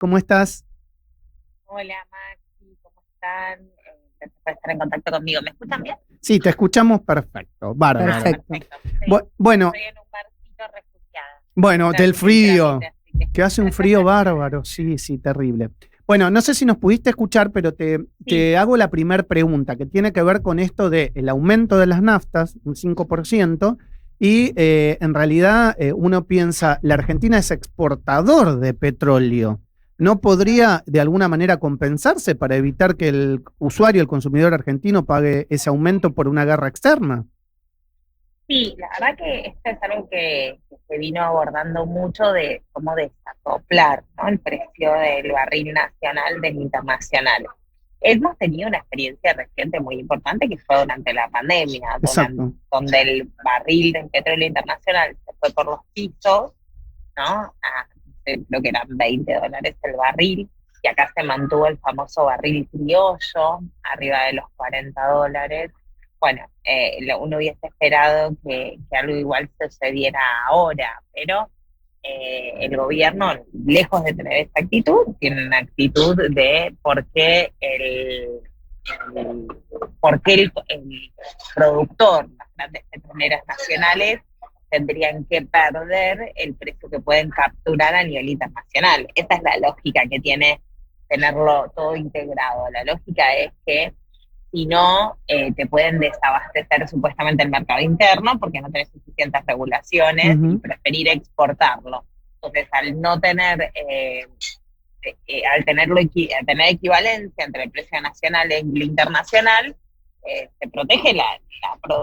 ¿Cómo estás? Hola Maxi, ¿cómo están? Gracias por estar en contacto conmigo. ¿Me escuchan bien? Sí, te escuchamos perfecto, bárbaro. Perfecto. Perfecto. Estoy, Bueno, estoy en un barcito refugiada. bueno, del frío, Trámite, así que. que hace un frío bárbaro, sí, sí, terrible. Bueno, no sé si nos pudiste escuchar, pero te, Sí, te hago la primera pregunta, que tiene que ver con esto del aumento de las naftas, un 5%, y en realidad uno piensa, la Argentina es exportador de petróleo. ¿No podría de alguna manera compensarse para evitar que el usuario, el consumidor argentino, pague ese aumento por una guerra externa? sí, la verdad que esto es algo que se vino abordando mucho de cómo desacoplar, ¿no?, el precio del barril nacional del internacional. Hemos tenido una experiencia reciente muy importante que fue durante la pandemia, Exacto. donde el barril del petróleo internacional se fue por los pisos, ¿no? Creo que eran $20 el barril, y acá se mantuvo el famoso barril criollo, arriba de los $40. Bueno, uno hubiese esperado que algo igual sucediera ahora, pero el gobierno, lejos de tener esta actitud, tiene una actitud de el- por qué el productor, las grandes petroleras nacionales, tendrían que perder el precio que pueden capturar a nivel internacional. Esa es la lógica que tiene tenerlo todo integrado. La lógica es que si no, te pueden desabastecer supuestamente el mercado interno porque no tenés suficientes regulaciones y Ujú. preferir exportarlo. Entonces, al tener equivalencia entre el precio nacional y el internacional, se protege la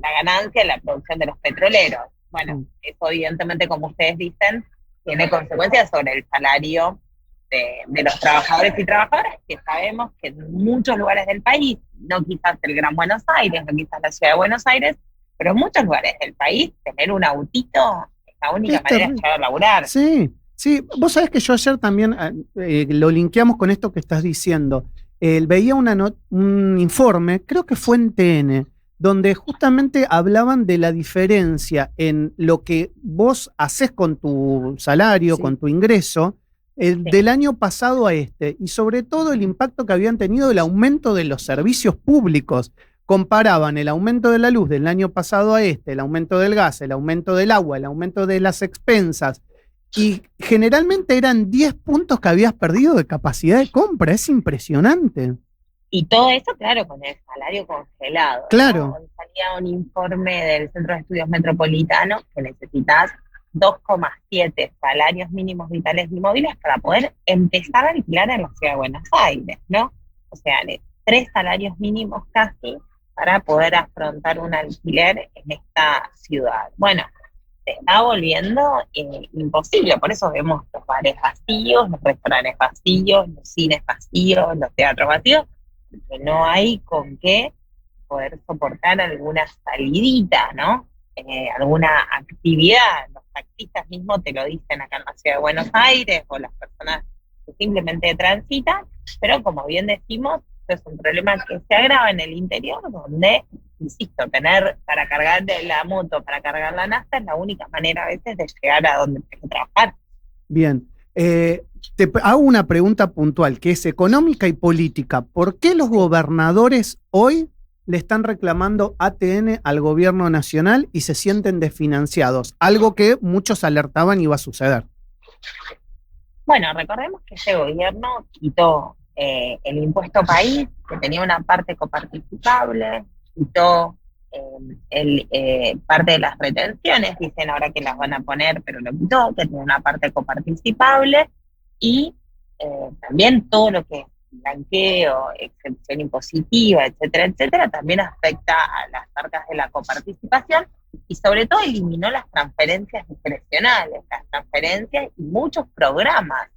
ganancia, la producción de los petroleros. Bueno, Sí. eso evidentemente, como ustedes dicen, tiene consecuencias sobre el salario de los trabajadores y trabajadoras, que sabemos que en muchos lugares del país, no quizás el Gran Buenos Aires, no quizás la ciudad de Buenos Aires, pero en muchos lugares del país, tener un autito es la única Es manera de terrible. llegar a laburar. Sí, sí. Vos sabés que yo ayer también lo linkeamos con esto que estás diciendo. Veía un informe, creo que fue en TN, donde justamente hablaban de la diferencia en lo que vos haces con tu salario, con Sí. tu ingreso, Sí. del año pasado a este, y sobre todo el impacto que habían tenido el aumento de los servicios públicos. Comparaban el aumento de la luz del año pasado a este, el aumento del gas, el aumento del agua, el aumento de las expensas, y generalmente eran 10 puntos que habías perdido de capacidad de compra. Es impresionante. Y todo eso, claro, con el salario congelado, ¿no? Claro, Hoy salía un informe del Centro de Estudios Metropolitanos que necesitas 2,7 salarios mínimos vitales y móviles para poder empezar a alquilar en la ciudad de Buenos Aires, ¿no? O sea, 3 salarios mínimos casi para poder afrontar un alquiler en esta ciudad. Bueno, se está volviendo imposible, por eso vemos los bares vacíos, los restaurantes vacíos, los cines vacíos, los teatros vacíos, que no hay con qué poder soportar alguna salidita, ¿no? Alguna actividad. Los taxistas mismos te lo dicen acá en la ciudad de Buenos Aires, o las personas que simplemente transitan, pero como bien decimos, es un problema que se agrava en el interior, donde, insisto, tener para cargar de la moto, para cargar la nafta, es la única manera a veces de llegar a donde tienes que trabajar. bien. Te hago una pregunta puntual, que es económica y política. ¿Por qué los Sí. gobernadores hoy le están reclamando ATN al gobierno nacional y se sienten desfinanciados? Algo que muchos alertaban iba a suceder. Bueno, recordemos que ese gobierno quitó el impuesto país, que tenía una parte coparticipable, quitó parte de las retenciones, dicen ahora que las van a poner, pero lo quitó, que tenía una parte coparticipable, y también todo lo que es blanqueo, exención impositiva, etcétera, etcétera, también afecta a las arcas de la coparticipación, y sobre todo eliminó las transferencias discrecionales, las transferencias y muchos programas.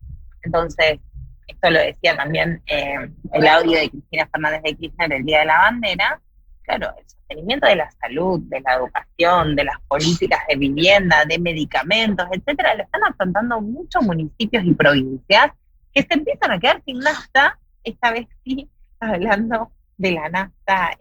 Entonces, esto lo decía también el audio de Cristina Fernández de Kirchner el Día de la Bandera. Claro, el sostenimiento de la salud, de la educación, de las políticas de vivienda, de medicamentos, etcétera, lo están afrontando muchos municipios y provincias que se empiezan a quedar sin nafta, esta vez sí hablando de la nafta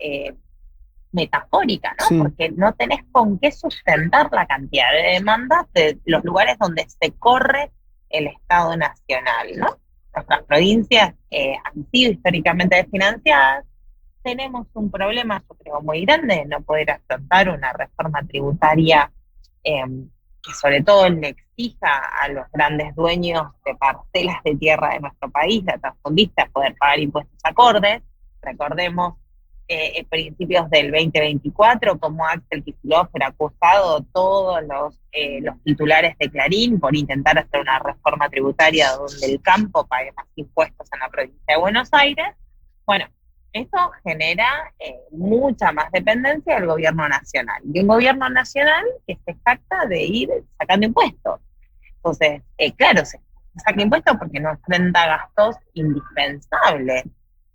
metafórica, ¿no? Sí. Porque no tenés con qué sustentar la cantidad de demandas de los lugares donde se corre el Estado Nacional, ¿no? Nuestras provincias han sido históricamente desfinanciadas. Tenemos un problema, yo creo, muy grande de no poder afrontar una reforma tributaria eh, que sobre todo le exija a los grandes dueños de parcelas de tierra de nuestro país, latifundistas, poder pagar impuestos acordes. Recordemos principios del 2024, como Axel Kicillof era acusado todos los titulares de Clarín por intentar hacer una reforma tributaria donde el campo pague más impuestos en la provincia de Buenos Aires. Bueno, eso genera mucha más dependencia del gobierno nacional. Y un gobierno nacional que se jacta de ir sacando impuestos. Entonces, claro, se saca impuestos porque no enfrenta gastos indispensables,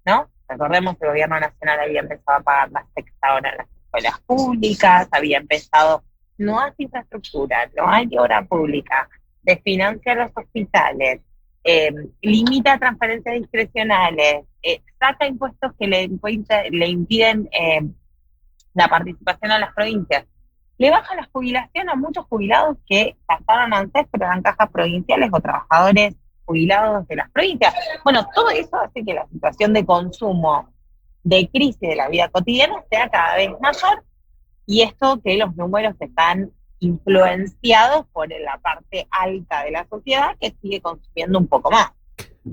¿no? Recordemos que el gobierno nacional había empezado a pagar la sexta hora en las escuelas públicas, había empezado, no hace infraestructura, no hay obra pública, desfinancia los hospitales, limita transferencias discrecionales, saca impuestos que le impiden la participación a las provincias, le baja la jubilación a muchos jubilados que gastaron antes, pero eran cajas provinciales o trabajadores jubilados de las provincias. Bueno, todo eso hace que la situación de consumo, de crisis de la vida cotidiana sea cada vez mayor, y esto que los números están influenciados por la parte alta de la sociedad que sigue consumiendo un poco más.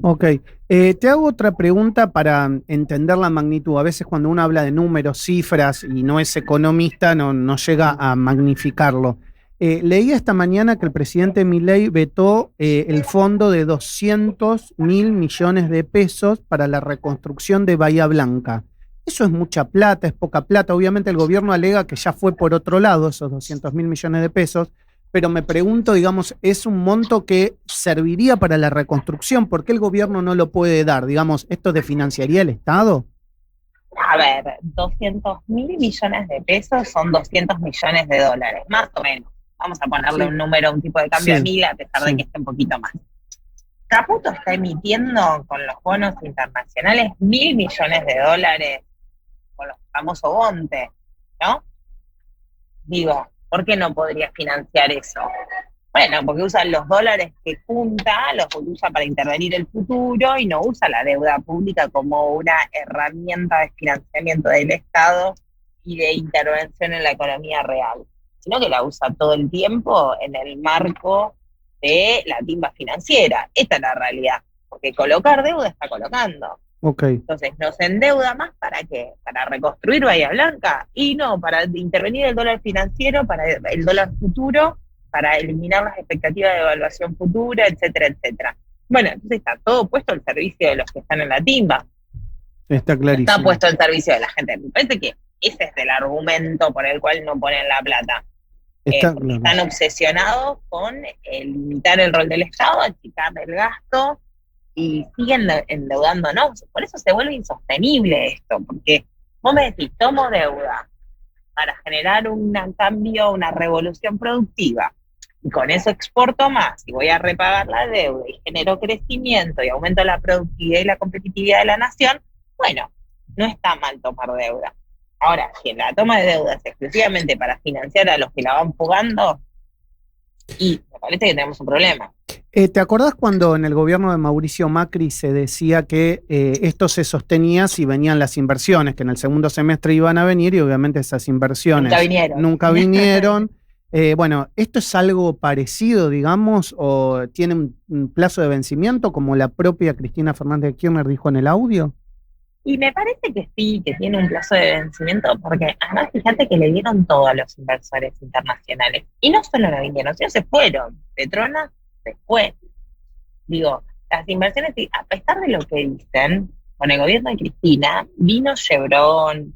Ok, te hago otra pregunta para entender la magnitud. A veces cuando uno habla de números, cifras y no es economista, no llega a magnificarlo. Leí esta mañana que el presidente Milei vetó el fondo de 200.000 millones de pesos para la reconstrucción de Bahía Blanca. ¿Eso es mucha plata, es poca plata? Obviamente el gobierno alega que ya fue por otro lado esos 200.000 millones de pesos, pero me pregunto, digamos, ¿es un monto que serviría para la reconstrucción? ¿Por qué el gobierno no lo puede dar? Digamos, ¿esto desfinanciaría el Estado? A ver, 200.000 millones de pesos son 200 millones de dólares, más o menos. Vamos a ponerle un número, un tipo de cambio a 1000, a pesar de que esté un poquito más. Caputo está emitiendo con los bonos internacionales 1.000 millones de dólares con los famosos bontes, ¿no? Digo, ¿por qué no podría financiar eso? Bueno, porque usan los dólares que junta, los usa para intervenir el futuro y no usa la deuda pública como una herramienta de financiamiento del Estado y de intervención en la economía real, sino que la usa todo el tiempo en el marco de la timba financiera. Esta es la realidad, porque colocar deuda está colocando. Okay. Entonces nos endeuda más, ¿para qué? Para reconstruir Bahía Blanca, y no, para intervenir el dólar financiero, para el dólar futuro, para eliminar las expectativas de evaluación futura, etcétera, etcétera. Bueno, entonces está todo puesto al servicio de los que están en la timba. Está clarísimo. Está puesto al servicio de la gente. Me parece que ese es el argumento por el cual no ponen la plata. Están obsesionados con limitar el rol del Estado, achicar el gasto, y siguen endeudándonos. Por eso se vuelve insostenible esto, porque vos me decís, tomo deuda para generar un cambio, una revolución productiva, y con eso exporto más, y voy a repagar la deuda, y genero crecimiento, y aumento la productividad y la competitividad de la nación. Bueno, no está mal tomar deuda. Ahora, si la toma de deuda es exclusivamente para financiar a los que la van fugando, y me parece que tenemos un problema. ¿Te acordás cuando en el gobierno de Mauricio Macri se decía que esto se sostenía si venían las inversiones, que en el segundo semestre iban a venir, y obviamente esas inversiones nunca vinieron? Bueno, ¿esto es algo parecido, digamos, o tiene un plazo de vencimiento, como la propia Cristina Fernández de Kirchner dijo en el audio? Y me parece que sí, que tiene un plazo de vencimiento, porque además fíjate que le dieron todo a los inversores internacionales. Y no solo no vinieron, sino se fueron. Petronas se fue. Digo, las inversiones, a pesar de lo que dicen, con el gobierno de Cristina, vino Chevron,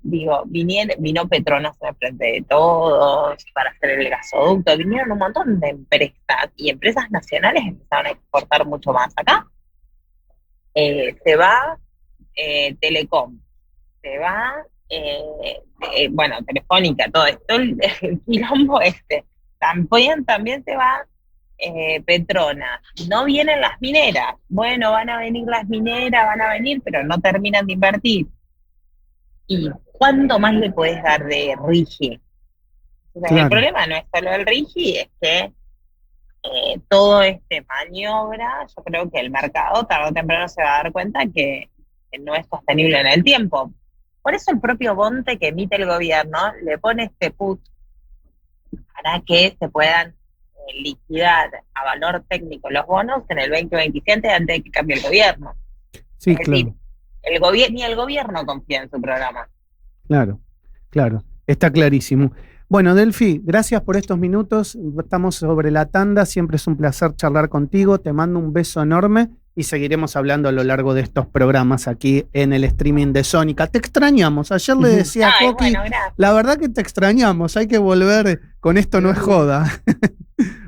vino Petronas al frente de todos para hacer el gasoducto, vinieron un montón de empresas, y empresas nacionales empezaron a exportar mucho más. Acá se va Telecom, se va, bueno, Telefónica, todo esto, el quilombo también se va Petronas. No vienen las mineras. Bueno, van a venir las mineras, pero no terminan de invertir. ¿Y cuánto más le puedes dar de RIGI? O sea, claro. El problema no es solo el RIGI, es que todo este maniobra, yo creo que el mercado tarde o temprano se va a dar cuenta que no es sostenible en el tiempo. Por eso el propio bonte que emite el gobierno le pone este put para que se puedan liquidar a valor técnico los bonos en el 2027 antes de que cambie el gobierno. Sí, es claro. decir, ni el gobierno confía en su programa. Claro, claro, está clarísimo. Bueno, Delphi, gracias por estos minutos. Estamos sobre la tanda. Siempre es un placer charlar contigo. Te mando un beso enorme y seguiremos hablando a lo largo de estos programas aquí en el streaming de Sónica. Te extrañamos. Ayer le decía a Coqui, bueno, la verdad que te extrañamos. Hay que volver con esto, no es joda.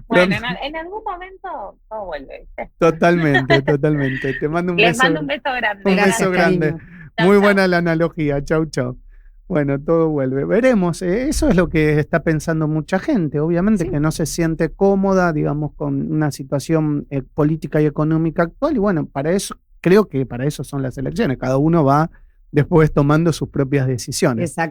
Bueno, en algún momento todo vuelve. Totalmente, totalmente. Te mando un Les beso. mando un beso grande. Un beso grande. Chau, Muy chau. buena la analogía. Chau, chau. Bueno, todo vuelve. Veremos. Eso es lo que está pensando mucha gente. Obviamente Sí. que no se siente cómoda, digamos, con una situación política y económica actual. Y bueno, para eso, creo que para eso son las elecciones. Cada uno va después tomando sus propias decisiones. Exacto.